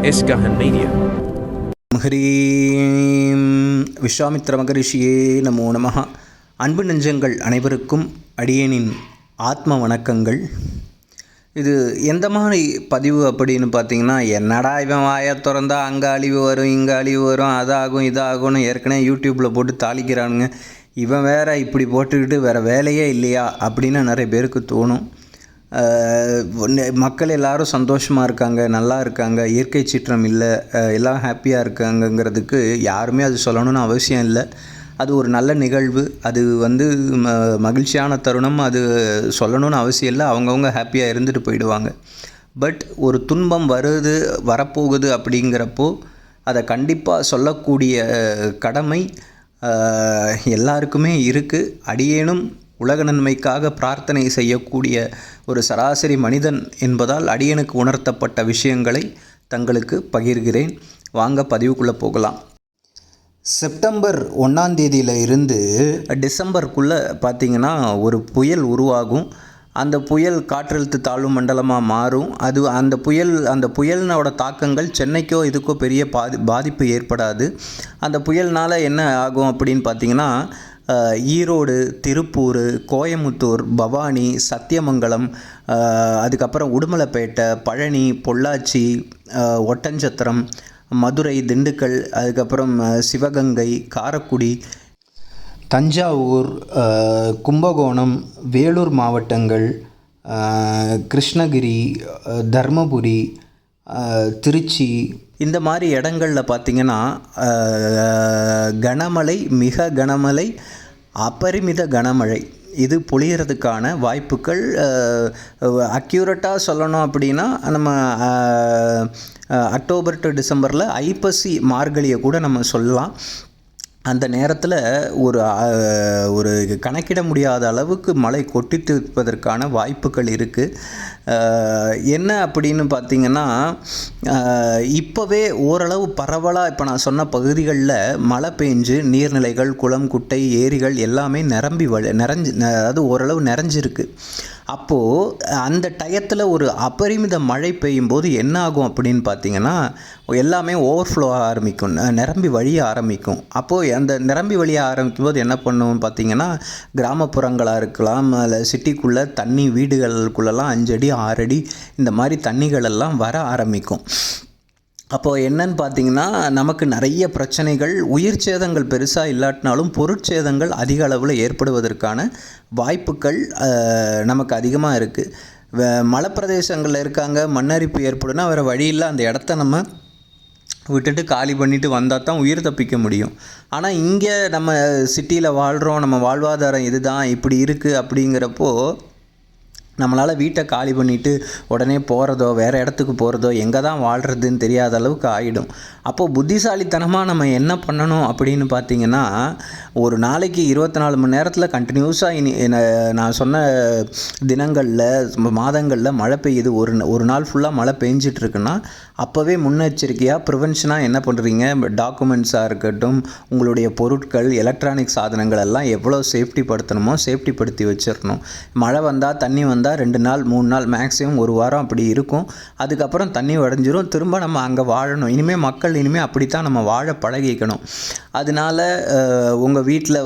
Iskahan Media. ஹரீம் Vishwamitra மகரிஷியே நமோ நமஹ. அன்பு நெஞ்சங்கள் அனைவருக்கும் அடியேனின் ஆத்ம வணக்கங்கள். இது எந்த மாதிரி பதிவு அப்படின்னு பார்த்தீங்கன்னா, என்னடா இவன் வாயை திறந்தா அங்கே அழிவு வரும் இங்கே அழிவு வரும் அதாகும் இதாகும்னு ஏற்கனவே யூடியூப்பில் போட்டு தாளிக்கிறானுங்க, இவன் வேற இப்படி போட்டுக்கிட்டு வேறு வேலையே இல்லையா அப்படின்னு நிறைய பேருக்கு தோணும். மக்கள் எல்லோரும் சந்தோஷமாக இருக்காங்க, நல்லா இருக்காங்க, இயற்கை சீற்றம் இல்லை, எல்லாம் ஹாப்பியாக இருக்காங்கங்கிறதுக்கு யாருமே அது சொல்லணும்னு அவசியம் இல்லை. அது ஒரு நல்ல நிகழ்வு, அது மகிழ்ச்சியான தருணம், அது சொல்லணும்னு அவசியம் இல்லை. அவங்கவுங்க ஹாப்பியாக இருந்துட்டு போயிடுவாங்க. பட் ஒரு துன்பம் வரப்போகுது அப்படிங்கிறப்போ அதை கண்டிப்பாக சொல்லக்கூடிய கடமை எல்லாருக்குமே இருக்குது. அடியேனும் உலக நன்மைக்காக பிரார்த்தனை செய்யக்கூடிய ஒரு சராசரி மனிதன் என்பதால் அடியனுக்கு உணர்த்தப்பட்ட விஷயங்களை தங்களுக்கு பகிர்கிறேன். வாங்க பதிவுக்குள்ளே போகலாம். செப்டம்பர் 1ஆம் தேதியில் இருந்து டிசம்பருக்குள்ளே பார்த்திங்கன்னா ஒரு புயல் உருவாகும். அந்த புயல் காற்றழுத்த தாழ்வு மண்டலமாக மாறும். அந்த புயலினோட தாக்கங்கள் சென்னைக்கோ இதுக்கோ பெரிய பாதிப்பு ஏற்படாது. அந்த புயல்னால் என்ன ஆகும் அப்படின்னு பார்த்திங்கன்னா, ஈரோடு, திருப்பூர், கோயமுத்தூர், பவானி, சத்தியமங்கலம், அதுக்கப்புறம் உடுமலைப்பேட்டை, பழனி, பொள்ளாச்சி, ஒட்டஞ்சத்திரம், மதுரை, திண்டுக்கல், அதுக்கப்புறம் சிவகங்கை, காரைக்குடி, தஞ்சாவூர், கும்பகோணம், வேலூர் மாவட்டங்கள், கிருஷ்ணகிரி, தர்மபுரி, திருச்சி, இந்த மாதிரி இடங்களில் பார்த்திங்கன்னா கனமழை, மிக கனமழை, அபரிமித கனமழை இது பொழியறதுக்கான வாய்ப்புகள். அக்யூரேட்டாக சொல்லணும் அப்படின்னா நம்ம அக்டோபர் டு டிசம்பரில் ஐப்பசி மார்கழியை கூட நம்ம சொல்லலாம். அந்த நேரத்தில் ஒரு கணக்கிட முடியாத அளவுக்கு மழை கொட்டித்திருப்பதற்கான வாய்ப்புகள் இருக்குது. என்ன அப்படின்னு பார்த்திங்கன்னா, இப்போவே ஓரளவு பரவலாக இப்போ நான் சொன்ன பகுதிகளில் மழை பெஞ்சு நீர்நிலைகள், குளம், குட்டை, ஏரிகள் எல்லாமே அதாவது ஓரளவு நிறைஞ்சிருக்கு. அப்போது அந்த டயத்தில் ஒரு அபரிமித மழை பெய்யும் போது என்ன ஆகும் அப்படின்னு பார்த்திங்கன்னா, எல்லாமே ஓவர்ஃப்ளோ ஆரம்பிக்கும், நிரம்பி வழிய ஆரம்பிக்கும். அப்போது அந்த நிரம்பி வழிய ஆரம்பிக்கும் போது என்ன பண்ணுவோம் பார்த்திங்கன்னா, கிராமப்புறங்களாக இருக்கலாம், இல்லை சிட்டிக்குள்ளே தண்ணி வீடுகளுக்குள்ளெல்லாம் 5 அடி 6 அடி இந்த மாதிரி தண்ணிகளெல்லாம் வர ஆரம்பிக்கும். அப்போது என்னன்னு பார்த்திங்கன்னா, நமக்கு நிறைய பிரச்சனைகள், உயிர் சேதங்கள் பெருசாக இல்லாட்டினாலும் பொருட்சேதங்கள் அதிக அளவில் ஏற்படுவதற்கான வாய்ப்புகள் நமக்கு அதிகமாக இருக்குது. மலைப்பிரதேசங்களில் இருக்காங்க, மண்ணரிப்பு ஏற்படுனா வேறு வழியில் அந்த இடத்த நம்ம விட்டுட்டு காலி பண்ணிவிட்டு வந்தால் தான் உயிர் தப்பிக்க முடியும். ஆனால் இங்கே நம்ம சிட்டியில் வாழ்கிறோம், நம்ம வாழ்வாதாரம் இதுதான், இப்படி இருக்குது அப்படிங்கிறப்போ நம்மளால் வீட்டை காலி பண்ணிவிட்டு உடனே போகிறதோ வேறு இடத்துக்கு போகிறதோ எங்கே தான் வாழ்கிறதுன்னு தெரியாத அளவுக்கு ஆகிடும். அப்போது புத்திசாலித்தனமாக நம்ம என்ன பண்ணணும் அப்படின்னு பார்த்திங்கன்னா, ஒரு நாளைக்கு 24 மணி நேரத்தில் கண்டினியூஸாக நான் சொன்ன தினங்களில் மாதங்களில் மழை பெய்யுது, ஒரு நாள் ஃபுல்லாக மழை பெஞ்சிட்ருக்குன்னா அப்போவே முன்னெச்சரிக்கையாக ப்ரிவென்ஷனாக என்ன பண்ணுறீங்க, டாக்குமெண்ட்ஸாக இருக்கட்டும், உங்களுடைய பொருட்கள், எலக்ட்ரானிக் சாதனங்கள் எல்லாம் எவ்வளோ சேஃப்டி படுத்தணுமோ சேஃப்டி படுத்தி வச்சிடணும். மழை வந்தால் தண்ணி வந்தால் 2 நாள் 3 நாள் மேக்ஸிமம் 1 வாரம் அப்படி இருக்கும். அதுக்கப்புறம் தண்ணி உடஞ்சிரும், திரும்ப நம்ம அங்கே வாழணும். மக்கள் அப்படித்தான் நம்ம வாழ பழகிக்கணும். அதனால் உங்கள் வீட்டில்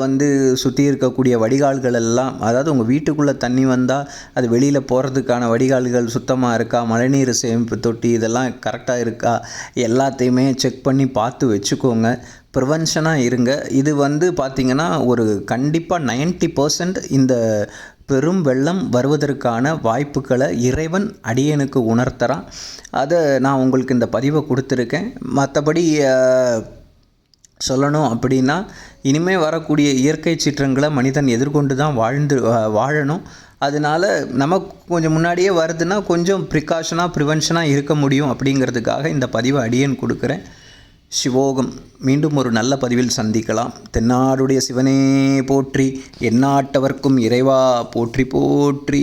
சுற்றி இருக்கக்கூடிய வடிகால்கள் எல்லாம், அதாவது உங்கள் வீட்டுக்குள்ளே தண்ணி வந்தால் அது வெளியில் போகிறதுக்கான வடிகால்கள் சுத்தமாக இருக்கா, மழைநீர் சேமிப்பு தொட்டி இதெல்லாம் கரெக்டாக இருக்கா, எல்லாத்தையுமே செக் பண்ணி பார்த்து வச்சுக்கோங்க. ப்ரிவென்ஷனாக இருங்க. இது பார்த்திங்கன்னா ஒரு கண்டிப்பாக 90% இந்த பெரும் வெள்ளம் வருவதற்கான வாய்ப்புகளை இறைவன் அடியனுக்கு உணர்த்துறான். அதை நான் உங்களுக்கு இந்த பதிவை கொடுத்துருக்கேன். மற்றபடி சொல்லணும் அப்படின்னா, இனிமேல் வரக்கூடிய இயற்கை சீற்றங்களை மனிதன் எதிர்கொண்டு தான் வாழணும். அதனால் நமக்கு கொஞ்சம் முன்னாடியே வருதுன்னா கொஞ்சம் ப்ரிவென்ஷனாக இருக்க முடியும் அப்படிங்கிறதுக்காக இந்த பதிவை அடியேன் கொடுக்குறேன். சிவோகம். மீண்டும் ஒரு நல்ல பதிவில் சந்திக்கலாம். தென்னாடுடைய சிவனே போற்றி, எந்நாட்டவர்க்கும் இறைவா போற்றி போற்றி.